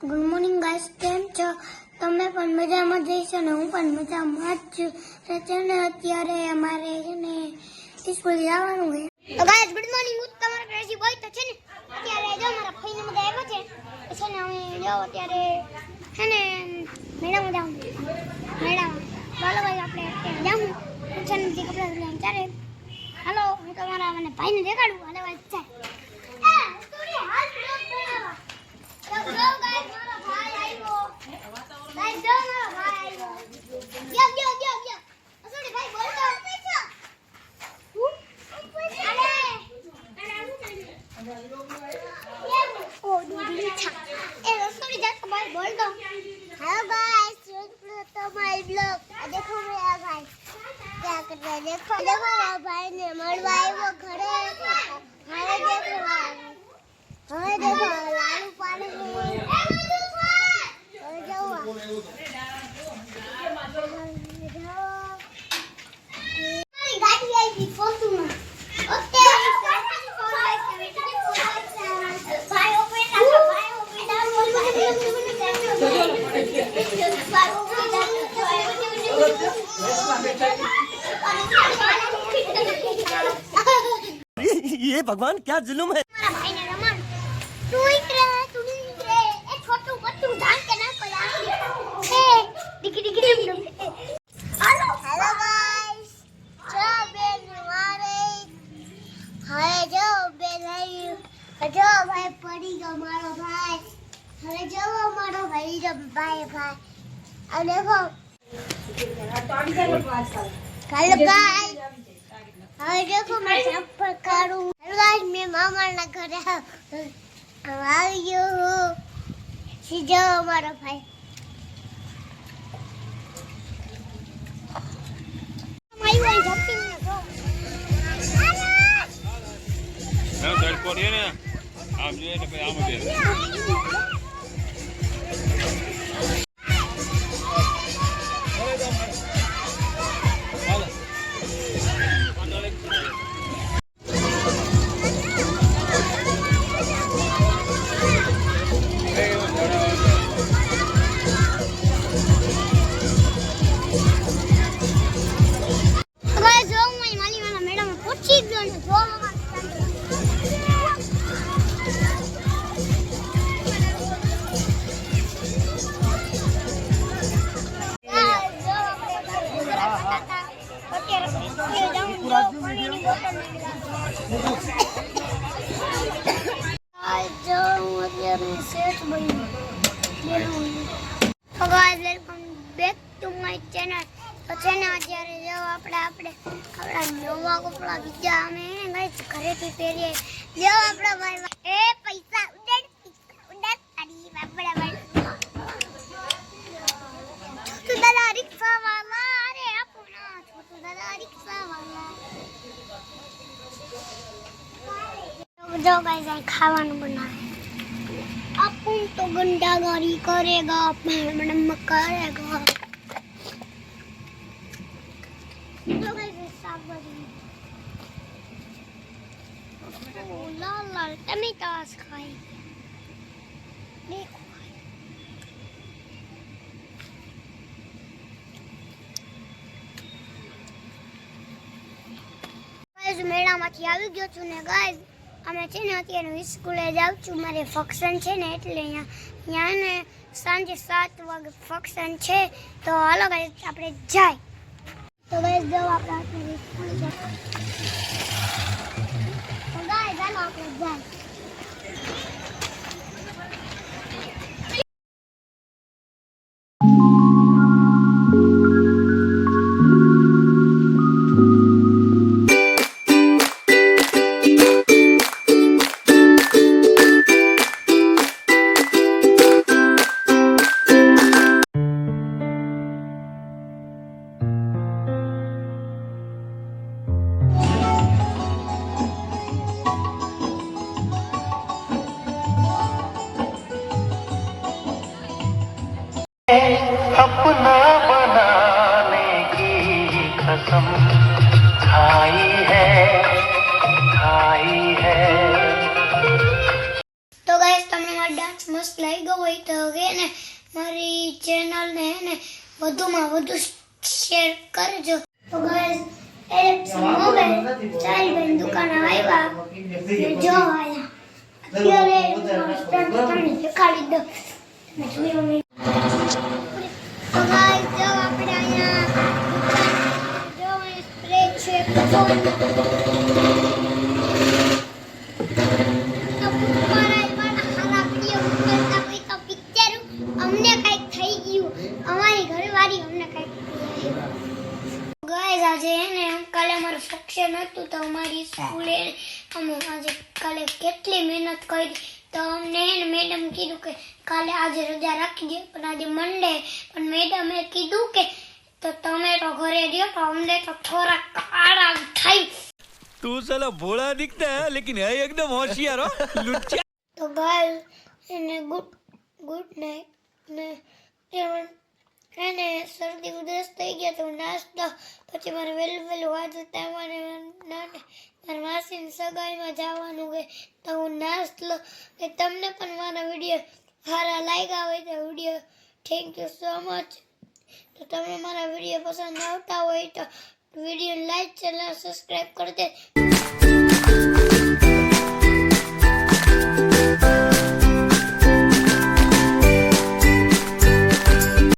Good morning guys, કેમ છો તમે? પણ મજામાં જઈશો ને? હું પણ મજામાં જ છું. છે ને અત્યારે અમારે છે ને સ્કૂલ જવાનું છે. તો ગાઈસ ગુડ મોર્નિંગ, હું તમારા ક્રેઝી બોય તો છે ને અત્યારે જો મારા ફઈને બધા આવ્યા છે ને અમે જો અત્યારે છે ને મેળામાં જાઉં ચાલો ભાઈ આપણે અત્યારે જાઉં છે ને કપડા લઈને ચાલે. હાલો હું તમારા મને ભાઈને દેખાડું. હાલે ભાઈ ચાલ. देखो भाई ने मरवा वो घरे हाय देखो लालू पानी गाड़ी आई थी फॉर्च्यूनर ये भगवान क्या जुल्म है। भाई ने रमन तू इतरे ए छोटू बच्चू जान के ना कोई ए डिगी हेलो गाइस जो बेन मारे हाय जो बेन आई जो भाई पड़ी गयो मारो भाई હવે જો મારો ભાઈ જો ભાઈ આ देखो हेलो गाइस હવે देखो मैं सफर करूं. हेलो गाइस मैं मामा ना घरे આવી ગયો સીજો મારો ભાઈ મારી ભાઈ જપ્તી ને જો ના સાઈડ પર ને આમ જોઈએ તો આમ દે welcome back to my channel. તો છે ને અત્યારે જો આપણે આપણા નવા કપડા બીજા અમે ગાઈસ ઘરેથી પહેરીએ. જો આપણા ભાઈ એ પૈસા ઉડાડ તારી બાપડા ભાઈ તો દાદા રિક્ષા વાળા અરે આપો ના તો દાદા રિક્ષા વાળા જો ગાઈસ આ ખાવાનું બનાવે. अपन तो गुंडागर्दी करेगा मैडम करेगा तो कैसे साबरी लाल लाल टमाटर्स खाए देखो गाइस મેળામાંથી આવી ગયો છું ને ગાઈસ અમે છે ને અત્યારે સ્કૂલે જાઉં છું. મારે ફંક્શન છે ને એટલે અહીંયા ને સાંજે 7 વાગે ફંક્શન છે. તો હાલો ગાઈસ આપણે જાય. તો ગાઈસ જો આપણે અત્યારે સ્કૂલે જાય તો ગાઈસ હાલો આપણે જાય. તો હે ને મારી ચેનલને હે ને વધુમાં વધુ શેર કરજો. તો ગાઈસ એલેક્સન મોબાઈલ ચાલી દુકાને આવ્યા ને જો આયા અત્યારે મારો સ્ટન્ટ તમને દેખાડી દો. તમે જોયો નહીં. તો ગાઈસ જો આપણે અહીંયા જો સ્પ્રે છે અમને કઈક થઈ ગયું. અમારી ઘરવાળી અમને કઈક ગાઈસ આજે એને કાલે અમારું ફંક્શન હતું તો અમારી સ્કૂલે અમે આજે કાલે કેટલી મહેનત કરી તો અમને એને મેડમ કીધું કે કાલે આજે રજા રાખી દે પણ આજે મંડે પણ મેડમે કીધું કે તો તમે તો ઘરે રહ્યો તો અમને તો થોડાક આરામ થાય. तू साला भोला दिखता है लेकिन है एकदम होशियार हो लुच्चा. તો ગાઈસ એને ગુડ નાઇટ ને એને શરદી ઉધરસ થઈ ગયા તો નાસ્તા પછી મારે વહેલું વાંચતા મારે માસીની સગાઈમાં જવાનું હોય તો હું નાસ્તો કે તમને પણ મારા વિડીયો સારા લાગ્યા હોય તો video thank you so much. તો તમને મારા વિડીયો પસંદ આવતા હોય તો વિડીયો લાઈક ચેનલ સબસ્ક્રાઈબ કરી દે.